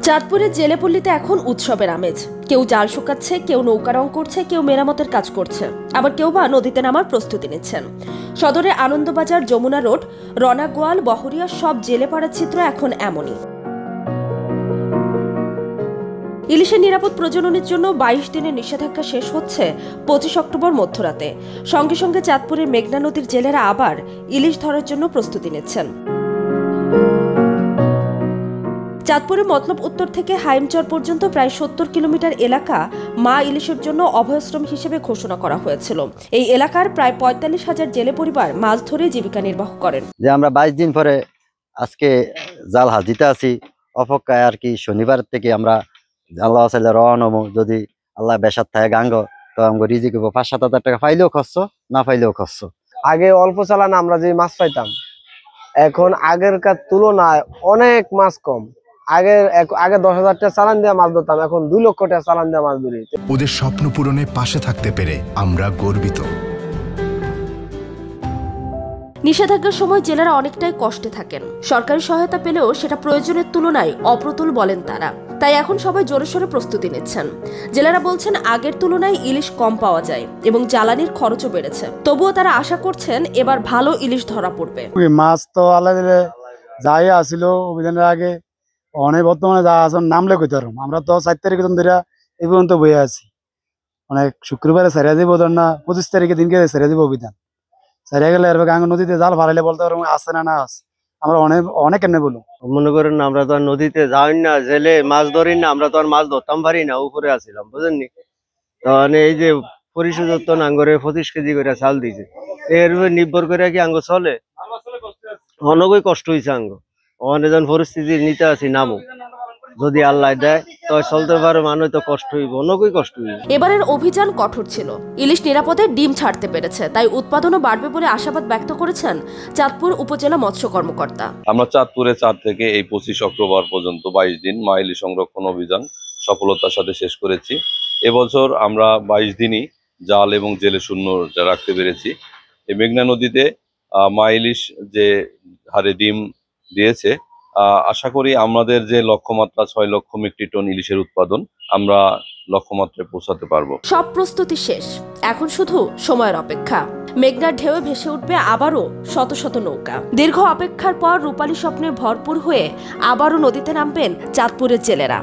চাঁদপুরের জেলেপল্লীতে এখন উৎসবের আমেজ। কেউ জাল শুকাচ্ছে, কেউ নৌকা রং করছে, কেউ মেরামতের কাজ করছে, আবার কেউ বা নদীতে নামার প্রস্তুতি নিচ্ছেন। সদরে আনন্দবাজার, যমুনা রোড, রনাগোয়াল, বহরিয়া সব জেলেপাড়ার চিত্র এখন এমনই। ইলিশের নিরাপদ প্রজননের জন্য 22 দিনের নিষেধাজ্ঞা শেষ হচ্ছে 25 অক্টোবর মধ্যরাতে। সঙ্গে সঙ্গে চাঁদপুরের মেঘনা নদীর জেলেরা আবার ইলিশ ধরার জন্য প্রস্তুতি নিচ্ছেন। চাঁদপুরের মতলব উত্তর থেকে হাইমচর পর্যন্ত প্রায় 70 কিলোমিটার এলাকা মা ইলিশের জন্য অভয়াশ্রম হিসেবে ঘোষণা করা হয়েছিল। এই এলাকার প্রায় 45,000 জেলে পরিবার মাছ ধরে জীবিকা নির্বাহ করেন। যে আমরা 22 দিন পরে আজকে জাল হাজিতে আছি অপেক্ষায় আর কি। শনিবার থেকে আমরা আল্লাহ রওনা হবো। যদি আল্লাহ বেসাত থাকে গাঙ্গ তো আমাকে রিজিক 5-7 হাজার টাকা পাইলেও খরচ, না পাইলেও খরচ। আগে অল্প চালান আমরা যে মাছ পাইতাম, এখন আগেরকার তুলনায় অনেক মাছ কম। আগে 10,000 টাকা চালান দিয়ে মাছ ধরতাম, এখন 2 লক্ষ টাকা চালান দিয়ে মাছ ধরি। ওদের স্বপ্ন পূরণে পাশে থাকতে পেরে আমরা গর্বিত। নিষেধাজ্ঞার সময় জেলেরা অনেকটাই কষ্টে থাকেন। সরকারি সহায়তা পেলেও সেটা প্রয়োজনের তুলনায় অপ্রতুল বলেন তারা। তাই এখন সবাই জোরে সোরে প্রস্তুতি নিচ্ছেন। জেলেরা বলছেন আগের তুলনায় ইলিশ কম পাওয়া যায় এবং জ্বালানির খরচও বেড়েছে। তবুও তারা আশা করছেন এবার ভালো ইলিশ ধরা পড়বে। মাছ তো আল্লাহ দিলে যাই আসিল অভিযানের আগে অনেক বর্তমানে যা আসন নামলে কইতে পারবো। আমরা তো 4 তারিখে ধরে এই পর্যন্ত বয়ে আছি। অনেক শুক্রবারে সারিয়া দিব, ধর না 25 তারিখে দিনকে সারিয়া দিব অভিযান। সারিয়া গেলে এর গাঙ্গ নদীতে জাল ফারাইলে বলতে পারবো আছে না আছে। আমরা অনেক কেমনে বলুন, মনে করেন না আমরা তো আর নদীতে যাই না, জেলে মাছ ধরি না, আমরা তো আর মাছ ধরতাম পারি না, উপরে আসছিলাম বুঝেননি। তখন এই যে পরিশোধ তো আঙ্গরে 25 কেজি করে চাল দিয়েছে, এর উপর নির্ভর করে কি আঙ্গ চলে। অনেকই কষ্ট হয়েছে আঙ্গ। অনেক পরিস্থিতি নিতে আসি নামো, যদি আল্লাহ দেয় তো চলতে পারো, মানুষ তো কষ্ট হইব, অনেকই কষ্ট হইব। এবারের অভিযান কঠোর ছিল। ইলিশ নিরাপদে ডিম ছাড়তে পেরেছে, তাই উৎপাদনও বাড়বে বলে আশাবাদ ব্যক্ত করেছেন চাঁদপুর উপজেলা মৎস্য কর্মকর্তা। আমরা চাঁদপুরে 4 থেকে এই 25 অক্টোবর পর্যন্ত 22 দিন মা ইলিশ সংরক্ষণ অভিযান সফলতার সাথে শেষ করেছি। এবছর আমরা 22 দিনই জাল এবং জেলে শূন্য রাখতে পেরেছি। এই মেঘনা নদীতে মা ইলিশ যে হারে ডিম দিয়েছে, আশা করি আমাদের যে লক্ষ্যমাত্রা 6 লক্ষ মেট্রিক টন ইলিশের উৎপাদন, আমরা লক্ষ্যমাত্রায় পৌঁছাতে পারবো। সব প্রস্তুতি শেষ, এখন শুধু সময়ের অপেক্ষা। মেঘনার ঢেউয়ে ভেসে উঠবে আবারও শত শত নৌকা। দীর্ঘ অপেক্ষার পর রূপালী স্বপ্নে ভরপুর হয়ে আবারও নদীতে নামবেন চাঁদপুরের জেলেরা।